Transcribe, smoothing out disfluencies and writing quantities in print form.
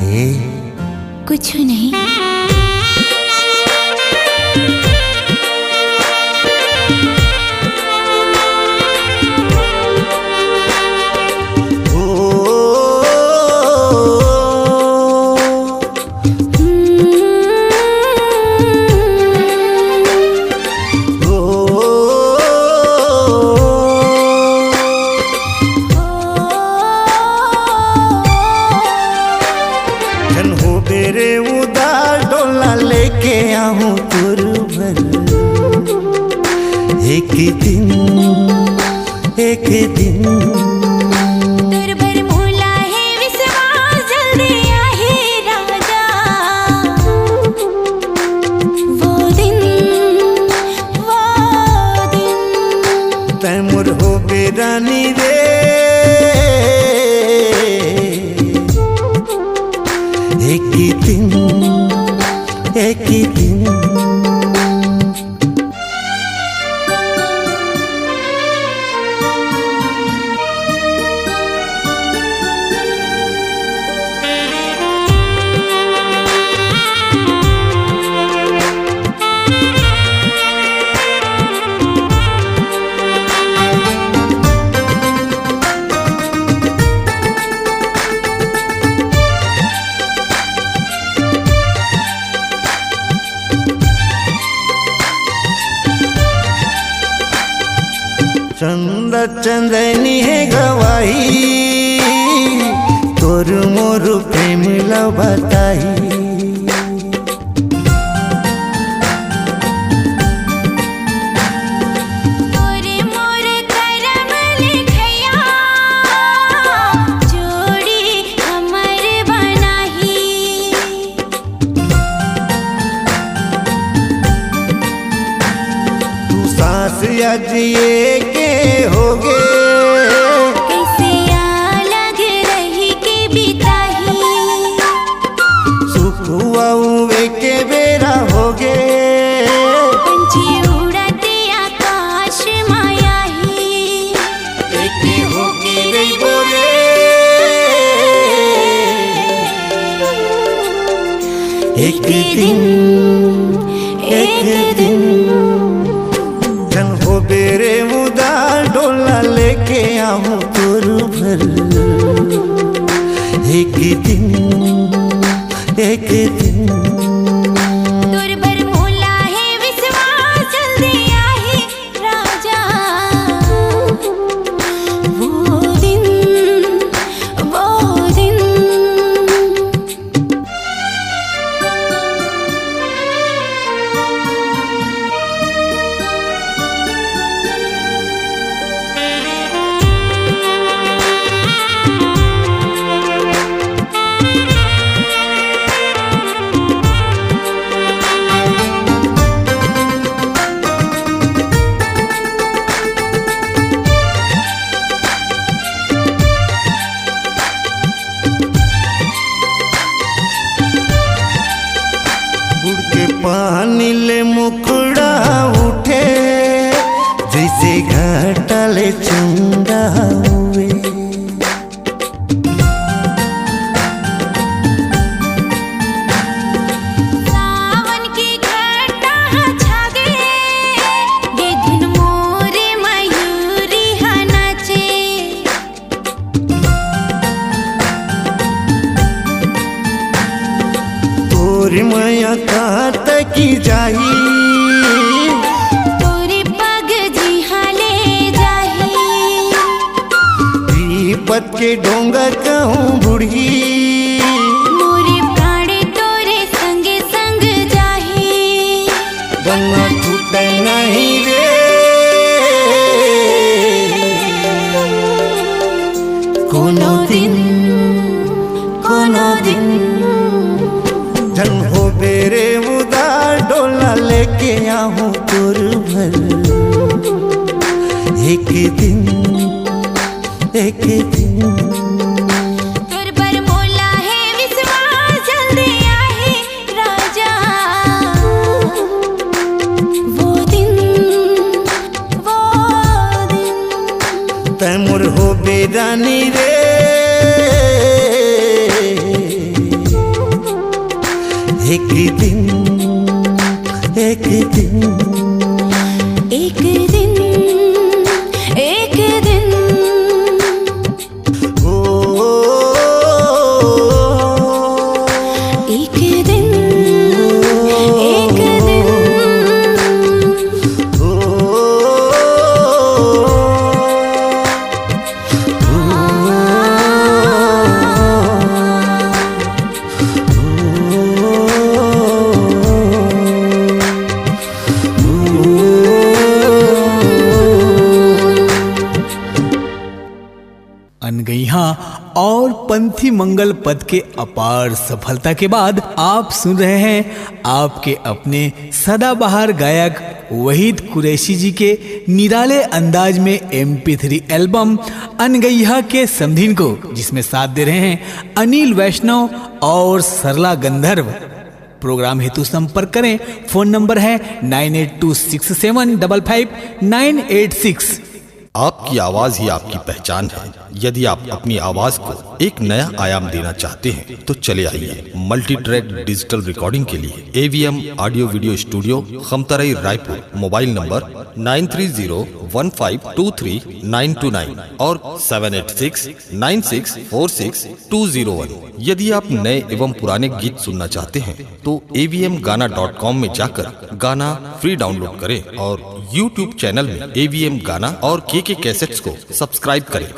ए कुछ नहीं। तेरे उदार डोला लेके आऊं तुर भर एक दिन तुर भर मोला है विश्वास जल्दी आहे राजा। वो दिन तैमुर हो बेरानी रे एक दिन चंद चंदनी है गवाही तोर मोर प्रेम बताई। तोरे मोर करम लिखया जोड़ी हमर बनाही। तू सास जिए के होगे कैसे अलग रही के बिताही। सुख हुआ वे के बेरा होगे पंछी उड़ते आकाश माया ही। एक होके रे बोले एक दिन जन हो बेरे उदार डोला लेके आऊं तुर भर एक दिन तुर भर मोला है विश्वास जल्दी आहे राजा। वो दिन पानी ले मुखड़ा उठे जैसे घाटले चंदा हुए। सावन की घटा छागे बेधुन मोरे मयूरी नाचे। तोरी मैया कात की जाही तोरी पग जिहाले जाही। दीपत के डोंगा कहूँ बुढ़ी मोरे प्राणे तोरे संगे संग जाही। गंगा छूटे नहीं रे कोनो दिन जन हो बेरे उदार डोला लेके आऊं तुर भर एक दिन तुर भर मोला है विश्वास जल्दी आहे राजा। वो दिन तैमुर हो बेरानी रे एक दिन एक दिन एक दिन एक दिन ओ एक दिन एक दिन अनगैहा और पंथी मंगल पद के अपार सफलता के बाद आप सुन रहे हैं आपके अपने सदाबहार गायक वहीद कुरैशी जी के निराले अंदाज में MP3 एल्बम अनगैहा के समधीन को, जिसमें साथ दे रहे हैं अनिल वैष्णव और सरला गंधर्व। प्रोग्राम हेतु संपर्क करें। फोन नंबर है 9826755986। आपकी आवाज ही आपकी पहचान है। यदि आप अपनी आवाज को एक नया आयाम देना चाहते हैं तो चले आइए मल्टी ट्रैक डिजिटल रिकॉर्डिंग के लिए AVM audio video studio, Khamtarai, Raipur. Mobile number 9301523929 और 7869646201। यदि आप नए एवं पुराने गीत सुनना चाहते हैं तो avmgana.com में जाकर गाना फ्री डाउनलोड करें और YouTube चैनल में AVM गाना और KK कैसेट्स को सब्सक्राइब करें।